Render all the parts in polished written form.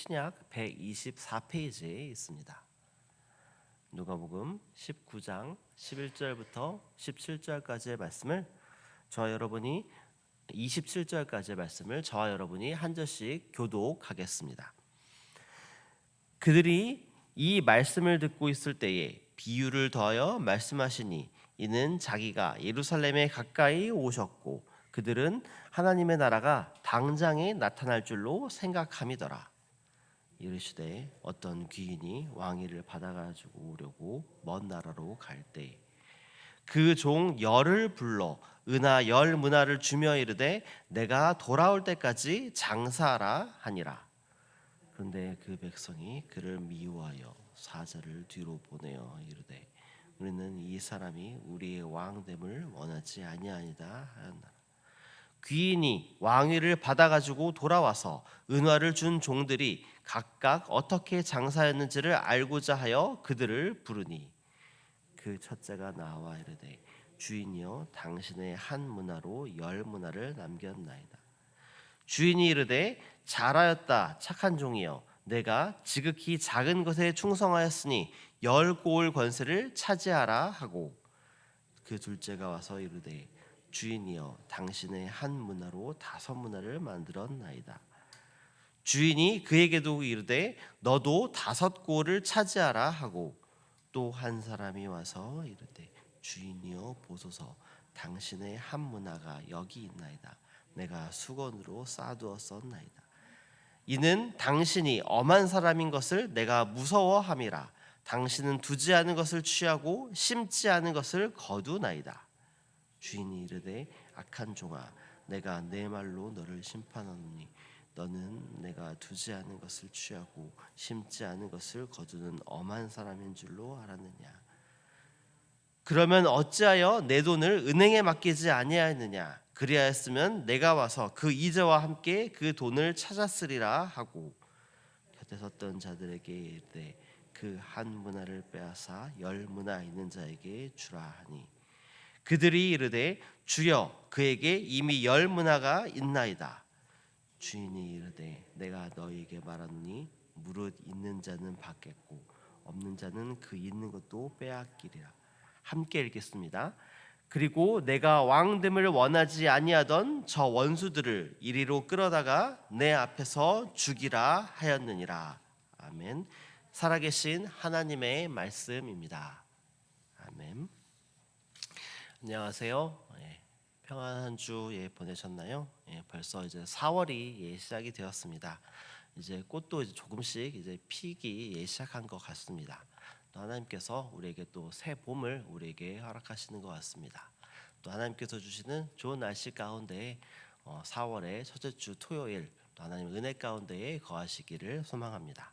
신약 124페이지에 있습니다. 누가복음 19장 11절부터 17절까지의 말씀을 저와 여러분이 27절까지의 말씀을 저와 여러분이 한 절씩 교독하겠습니다. 그들이 이 말씀을 듣고 있을 때에 비유를 더하여 말씀하시니 이는 자기가 예루살렘에 가까이 오셨고 그들은 하나님의 나라가 당장에 나타날 줄로 생각함이더라. 이르시되 어떤 귀인이 왕위를 받아가지고 오려고 먼 나라로 갈 때 그 종 열을 불러 은하 열 문화를 주며 이르되 내가 돌아올 때까지 장사하라 하니라. 그런데 그 백성이 그를 미워하여 사자를 뒤로 보내어 이르되 우리는 이 사람이 우리의 왕됨을 원하지 아니하니이다 하였나라. 귀인이 왕위를 받아가지고 돌아와서 은화를 준 종들이 각각 어떻게 장사했는지를 알고자 하여 그들을 부르니 그 첫째가 나와 이르되 주인이여 당신의 한 문화로 열 문화를 남겼나이다. 주인이 이르되 잘하였다 착한 종이여 내가 지극히 작은 것에 충성하였으니 열 고을 권세를 차지하라 하고 그 둘째가 와서 이르되 주인이여 당신의 한 문화로 다섯 문화를 만들었나이다. 주인이 그에게도 이르되 너도 다섯 고을을 차지하라 하고 또 한 사람이 와서 이르되 주인이여 보소서 당신의 한 문화가 여기 있나이다. 내가 수건으로 싸두었었나이다. 이는 당신이 엄한 사람인 것을 내가 무서워함이라. 당신은 두지 않은 것을 취하고 심지 않은 것을 거두나이다. 주인이 이르되 악한 종아 내가 내 말로 너를 심판하노니 너는 내가 두지 않은 것을 취하고 심지 않은 것을 거두는 엄한 사람인 줄로 알았느냐. 그러면 어찌하여 내 돈을 은행에 맡기지 아니하였느냐. 그리하였으면 내가 와서 그 이자와 함께 그 돈을 찾았으리라 하고 곁에 섰던 자들에게 이르되 그 한 문화를 빼앗아 열 문화 있는 자에게 주라 하니 그들이 이르되 주여 그에게 이미 열 문화가 있나이다. 주인이 이르되 내가 너희에게 말하노니 무릇 있는 자는 받겠고 없는 자는 그 있는 것도 빼앗기리라. 함께 읽겠습니다. 그리고 내가 왕됨을 원하지 아니하던 저 원수들을 이리로 끌어다가 내 앞에서 죽이라 하였느니라. 아멘. 살아계신 하나님의 말씀입니다. 아멘. 안녕하세요. 평안한 한 주 보내셨나요? 벌써 이제 4월이 시작이 되었습니다. 이제 꽃도 이제 조금씩 이제 피기 시작한 것 같습니다. 또 하나님께서 우리에게 또 새 봄을 우리에게 허락하시는 것 같습니다. 또 하나님께서 주시는 좋은 날씨 가운데 4월의 첫째 주 토요일 또 하나님 은혜 가운데에 거하시기를 소망합니다.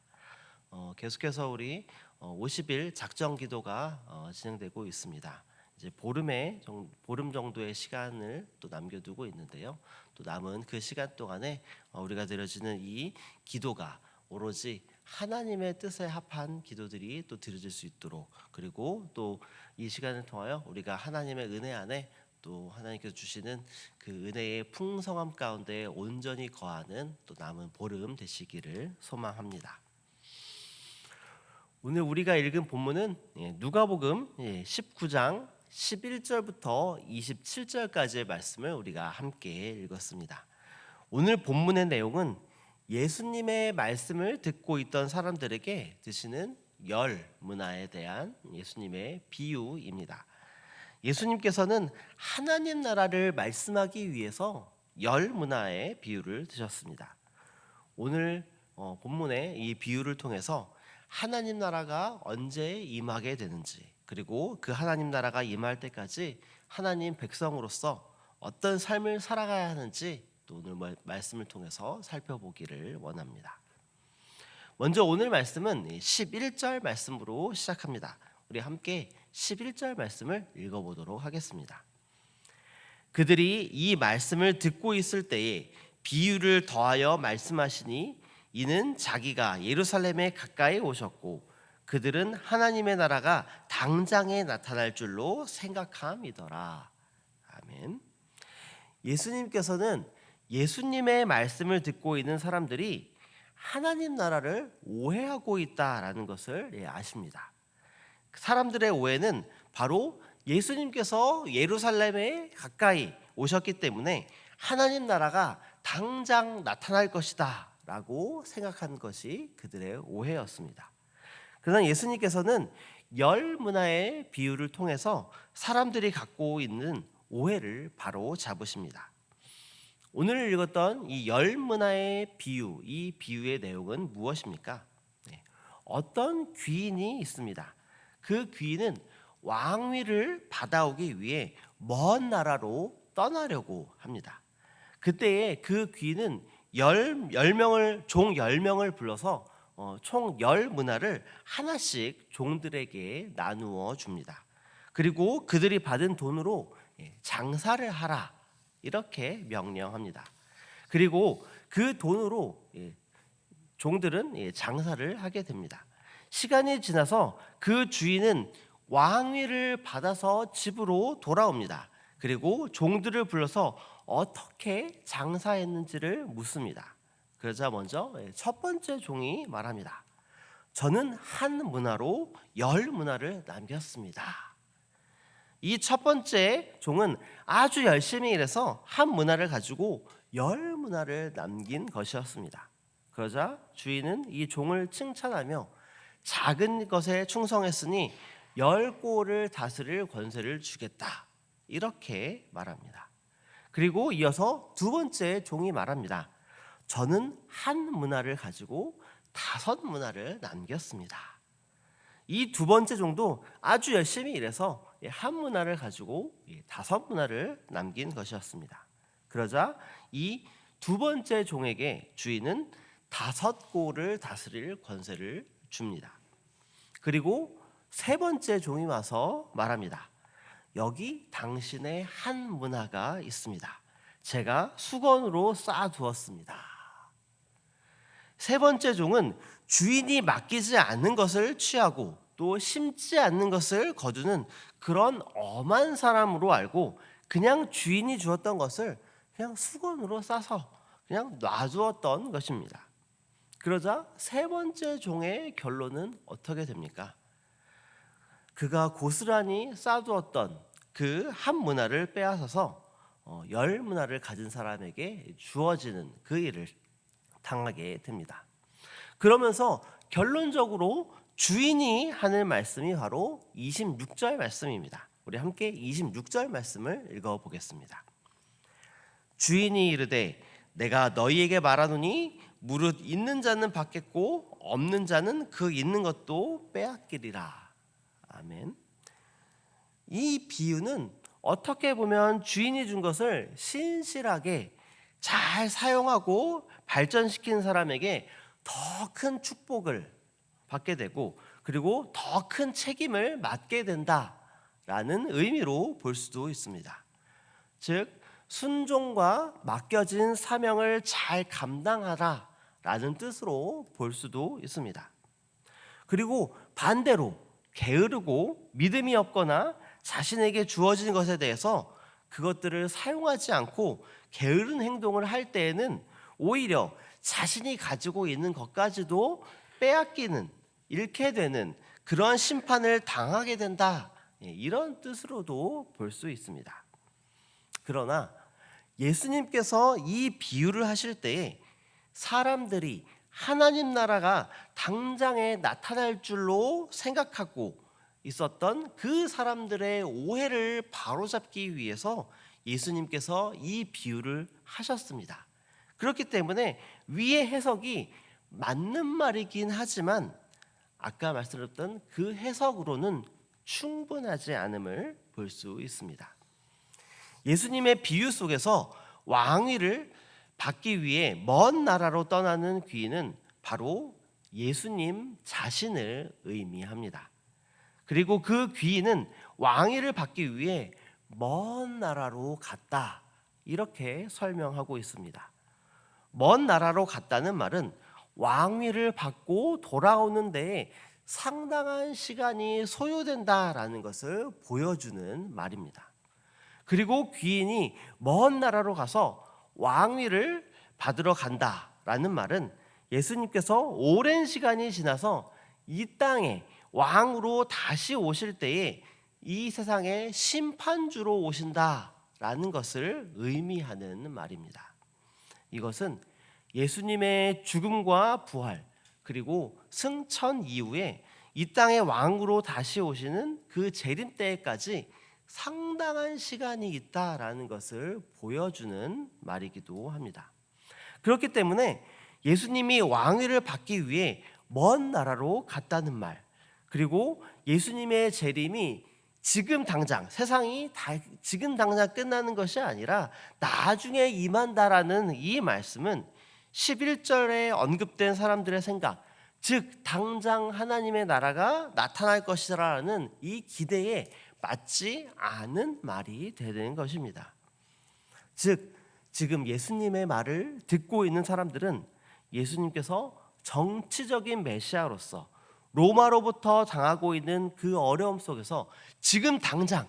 계속해서 우리 50일 작정 기도가 진행되고 있습니다. 이제 보름 정도의 시간을 또 남겨두고 있는데요. 또 남은 그 시간 동안에 우리가 드려지는 이 기도가 오로지 하나님의 뜻에 합한 기도들이 또 드려질 수 있도록 그리고 또 이 시간을 통하여 우리가 하나님의 은혜 안에 또 하나님께서 주시는 그 은혜의 풍성함 가운데 온전히 거하는 또 남은 보름 되시기를 소망합니다. 오늘 우리가 읽은 본문은 누가복음 19장 11절부터 27절까지의 말씀을 우리가 함께 읽었습니다. 오늘 본문의 내용은 예수님의 말씀을 듣고 있던 사람들에게 드시는 열 문화에 대한 예수님의 비유입니다. 예수님께서는 하나님 나라를 말씀하기 위해서 열 문화의 비유를 드셨습니다. 오늘 본문의 이 비유를 통해서 하나님 나라가 언제 임하게 되는지 그리고 그 하나님 나라가 임할 때까지 하나님 백성으로서 어떤 삶을 살아가야 하는지 또 오늘 말씀을 통해서 살펴보기를 원합니다. 먼저 오늘 말씀은 11절 말씀으로 시작합니다. 우리 함께 11절 말씀을 읽어보도록 하겠습니다. 그들이 이 말씀을 듣고 있을 때에 비유를 더하여 말씀하시니 이는 자기가 예루살렘에 가까이 오셨고 그들은 하나님의 나라가 당장에 나타날 줄로 생각함이더라. 아멘. 예수님께서는 예수님의 말씀을 듣고 있는 사람들이 하나님 나라를 오해하고 있다라는 것을 아십니다. 사람들의 오해는 바로 예수님께서 예루살렘에 가까이 오셨기 때문에 하나님 나라가 당장 나타날 것이다 라고 생각한 것이 그들의 오해였습니다. 그러나 예수님께서는 열 문화의 비유를 통해서 사람들이 갖고 있는 오해를 바로 잡으십니다. 오늘 읽었던 이 열 문화의 비유, 이 비유의 내용은 무엇입니까? 어떤 귀인이 있습니다. 그 귀인은 왕위를 받아오기 위해 먼 나라로 떠나려고 합니다. 그때에 그 귀인은 총 10명을 불러서 총 10문화를 하나씩 종들에게 나누어 줍니다. 그리고 그들이 받은 돈으로 장사를 하라 이렇게 명령합니다. 그리고 그 돈으로 종들은 장사를 하게 됩니다. 시간이 지나서 그 주인은 왕위를 받아서 집으로 돌아옵니다. 그리고 종들을 불러서 어떻게 장사했는지를 묻습니다. 그러자 먼저 첫 번째 종이 말합니다. 저는 한 문화로 10문화를 남겼습니다. 이 첫 번째 종은 아주 열심히 일해서 한 문화를 가지고 10문화를 남긴 것이었습니다. 그러자 주인은 이 종을 칭찬하며 작은 것에 충성했으니 10꼴을 다스릴 권세를 주겠다 이렇게 말합니다. 그리고 이어서 두 번째 종이 말합니다. 저는 한 문화를 가지고 5문화를 남겼습니다. 이 두 번째 종도 아주 열심히 일해서 한 문화를 가지고 5문화를 남긴 것이었습니다. 그러자 이 두 번째 종에게 주인은 5꼴을 다스릴 권세를 줍니다. 그리고 세 번째 종이 와서 말합니다. 여기 당신의 한 문화가 있습니다. 제가 수건으로 쌓아두었습니다. 세 번째 종은 주인이 맡기지 않는 것을 취하고 또 심지 않는 것을 거두는 그런 엄한 사람으로 알고 그냥 주인이 주었던 것을 그냥 수건으로 싸서 그냥 놔두었던 것입니다. 그러자 세 번째 종의 결론은 어떻게 됩니까? 그가 고스란히 쌓아두었던 그 한 문화를 빼앗아서 10문화를 가진 사람에게 주어지는 그 일을 당하게 됩니다. 그러면서 결론적으로 주인이 하는 말씀이 바로 26절 말씀입니다. 우리 함께 26절 말씀을 읽어보겠습니다. 주인이 이르되 내가 너희에게 말하노니 무릇 있는 자는 받겠고 없는 자는 그 있는 것도 빼앗기리라. 아멘. 이 비유는 어떻게 보면 주인이 준 것을 신실하게 잘 사용하고 발전시킨 사람에게 더 큰 축복을 받게 되고 그리고 더 큰 책임을 맡게 된다라는 의미로 볼 수도 있습니다. 즉 순종과 맡겨진 사명을 잘 감당하라라는 뜻으로 볼 수도 있습니다. 그리고 반대로 게으르고 믿음이 없거나 자신에게 주어진 것에 대해서 그것들을 사용하지 않고 게으른 행동을 할 때에는 오히려 자신이 가지고 있는 것까지도 빼앗기는, 잃게 되는 그런 심판을 당하게 된다. 이런 뜻으로도 볼 수 있습니다. 그러나 예수님께서 이 비유를 하실 때에 사람들이 하나님 나라가 당장에 나타날 줄로 생각하고 있었던 그 사람들의 오해를 바로잡기 위해서 예수님께서 이 비유를 하셨습니다. 그렇기 때문에 위의 해석이 맞는 말이긴 하지만 아까 말씀드렸던 그 해석으로는 충분하지 않음을 볼 수 있습니다. 예수님의 비유 속에서 왕위를 받기 위해 먼 나라로 떠나는 귀인은 바로 예수님 자신을 의미합니다. 그리고 그 귀인은 왕위를 받기 위해 먼 나라로 갔다 이렇게 설명하고 있습니다. 먼 나라로 갔다는 말은 왕위를 받고 돌아오는 데에 상당한 시간이 소요된다라는 것을 보여주는 말입니다. 그리고 귀인이 먼 나라로 가서 왕위를 받으러 간다라는 말은 예수님께서 오랜 시간이 지나서 이 땅에 왕으로 다시 오실 때에 이 세상의 심판주로 오신다라는 것을 의미하는 말입니다. 이것은 예수님의 죽음과 부활 그리고 승천 이후에 이 땅의 왕으로 다시 오시는 그 재림 때까지 상당한 시간이 있다라는 것을 보여주는 말이기도 합니다. 그렇기 때문에 예수님이 왕위를 받기 위해 먼 나라로 갔다는 말, 그리고 예수님의 재림이 지금 당장 세상이 지금 당장 끝나는 것이 아니라 나중에 임한다라는 이 말씀은 11절에 언급된 사람들의 생각, 즉 당장 하나님의 나라가 나타날 것이라는 이 기대에 맞지 않은 말이 되는 것입니다. 즉 지금 예수님의 말을 듣고 있는 사람들은 예수님께서 정치적인 메시아로서 로마로부터 당하고 있는 그 어려움 속에서 지금 당장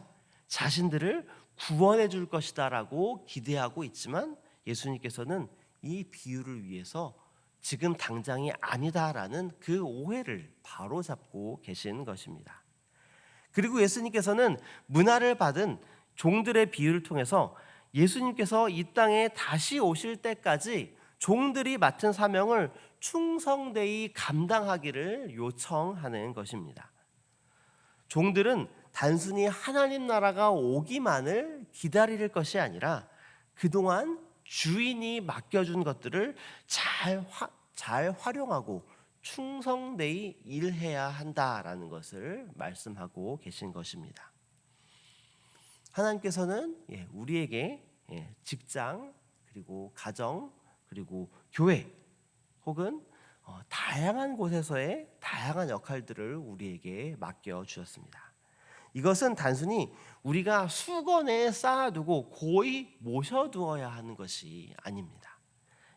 자신들을 구원해 줄 것이다라고 기대하고 있지만, 예수님께서는 이 비유를 위해서 지금 당장이 아니다라는 그 오해를 바로잡고 계신 것입니다. 그리고 예수님께서는 문화를 받은 종들의 비유를 통해서 예수님께서 이 땅에 다시 오실 때까지 종들이 맡은 사명을 충성되이 감당하기를 요청하는 것입니다. 종들은 단순히 하나님 나라가 오기만을 기다릴 것이 아니라 그동안 주인이 맡겨준 것들을 잘 활용하고 충성되이 일해야 한다라는 것을 말씀하고 계신 것입니다. 하나님께서는 우리에게 직장, 그리고 가정, 그리고 교회 혹은 다양한 곳에서의 다양한 역할들을 우리에게 맡겨 주셨습니다. 이것은 단순히 우리가 수건에 쌓아두고 고이 모셔두어야 하는 것이 아닙니다.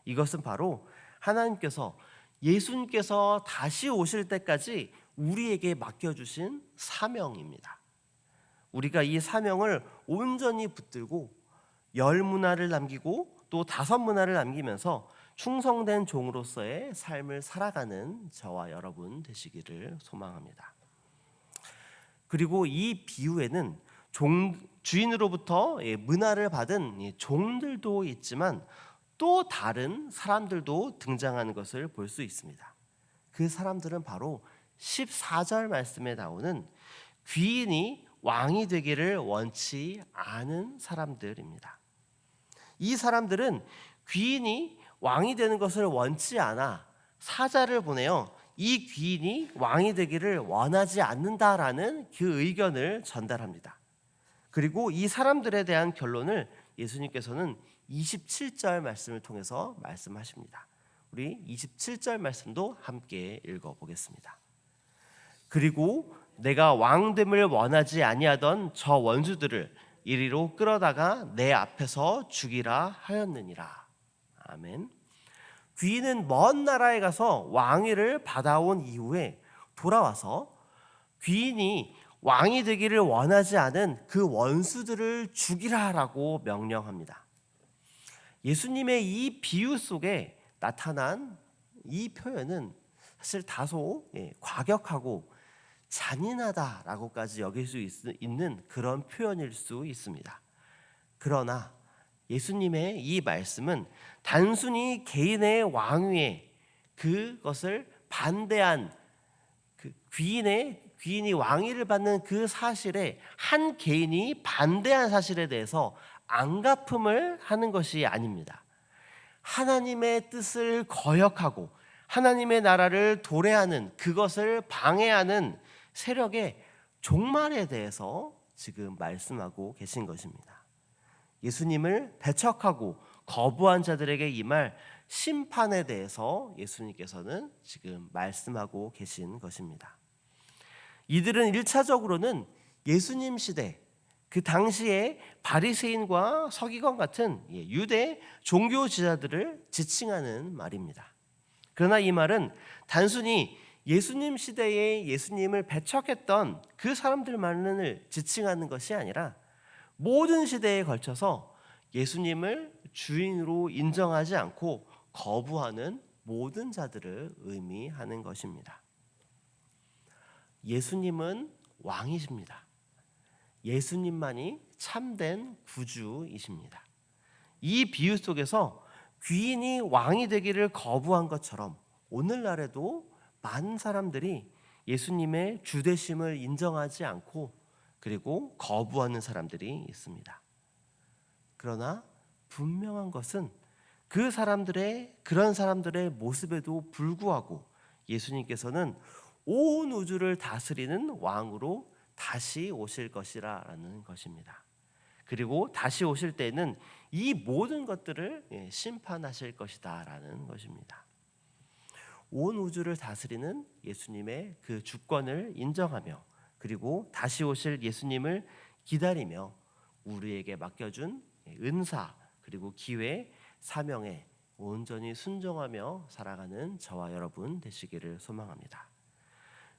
이것은 바로 하나님께서 예수님께서 다시 오실 때까지 우리에게 맡겨주신 사명입니다. 우리가 이 사명을 온전히 붙들고 10문화를 남기고 또 5문화를 남기면서 충성된 종으로서의 삶을 살아가는 저와 여러분 되시기를 소망합니다. 그리고 이 비유에는 주인으로부터 문화를 받은 종들도 있지만 또 다른 사람들도 등장하는 것을 볼 수 있습니다. 그 사람들은 바로 14절 말씀에 나오는 귀인이 왕이 되기를 원치 않은 사람들입니다. 이 사람들은 귀인이 왕이 되는 것을 원치 않아 사자를 보내어 이 귀인이 왕이 되기를 원하지 않는다라는 그 의견을 전달합니다. 그리고 이 사람들에 대한 결론을 예수님께서는 27절 말씀을 통해서 말씀하십니다. 우리 27절 말씀도 함께 읽어보겠습니다. 그리고 내가 왕됨을 원하지 아니하던 저 원수들을 이리로 끌어다가 내 앞에서 죽이라 하였느니라. 아멘. 귀인은 먼 나라에 가서 왕위를 받아온 이후에 돌아와서 귀인이 왕이 되기를 원하지 않은 그 원수들을 죽이라라고 명령합니다. 예수님의 이 비유 속에 나타난 이 표현은 사실 다소 과격하고 잔인하다라고까지 여길 수 있는 그런 표현일 수 있습니다. 그러나 예수님의 이 말씀은 단순히 개인의 왕위에 그것을 반대한 그 귀인이 왕위를 받는 그 사실에 한 개인이 반대한 사실에 대해서 안갚음을 하는 것이 아닙니다. 하나님의 뜻을 거역하고 하나님의 나라를 도래하는, 그것을 방해하는 세력의 종말에 대해서 지금 말씀하고 계신 것입니다. 예수님을 배척하고 거부한 자들에게 임할 심판에 대해서 예수님께서는 지금 말씀하고 계신 것입니다. 이들은 1차적으로는 예수님 시대, 그 당시에 바리새인과 서기관 같은 유대 종교 지도자들을 지칭하는 말입니다. 그러나 이 말은 단순히 예수님 시대에 예수님을 배척했던 그 사람들만을 지칭하는 것이 아니라 모든 시대에 걸쳐서 예수님을 주인으로 인정하지 않고 거부하는 모든 자들을 의미하는 것입니다. 예수님은 왕이십니다. 예수님만이 참된 구주이십니다. 이 비유 속에서 귀인이 왕이 되기를 거부한 것처럼 오늘날에도 많은 사람들이 예수님의 주되심을 인정하지 않고 그리고 거부하는 사람들이 있습니다. 그러나 분명한 것은 그런 사람들의 모습에도 불구하고 예수님께서는 온 우주를 다스리는 왕으로 다시 오실 것이라는 것입니다. 그리고 다시 오실 때는 이 모든 것들을 심판하실 것이다라는 것입니다. 온 우주를 다스리는 예수님의 그 주권을 인정하며 그리고 다시 오실 예수님을 기다리며 우리에게 맡겨준 은사 그리고 기회, 사명에 온전히 순종하며 살아가는 저와 여러분 되시기를 소망합니다.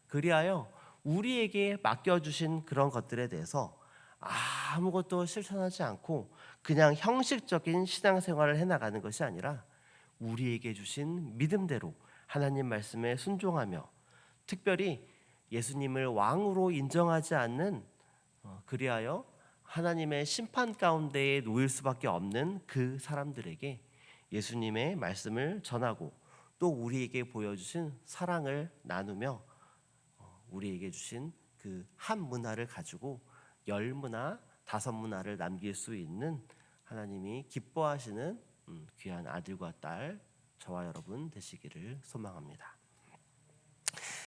그리하여 우리에게 맡겨주신 그런 것들에 대해서 아무것도 실천하지 않고 그냥 형식적인 신앙생활을 해나가는 것이 아니라 우리에게 주신 믿음대로 하나님 말씀에 순종하며 특별히 예수님을 왕으로 인정하지 않는 그리하여 하나님의 심판 가운데에 놓일 수밖에 없는 그 사람들에게 예수님의 말씀을 전하고 또 우리에게 보여주신 사랑을 나누며 우리에게 주신 그 한 문화를 가지고 10문화, 5문화를 남길 수 있는 하나님이 기뻐하시는 귀한 아들과 딸 저와 여러분 되시기를 소망합니다.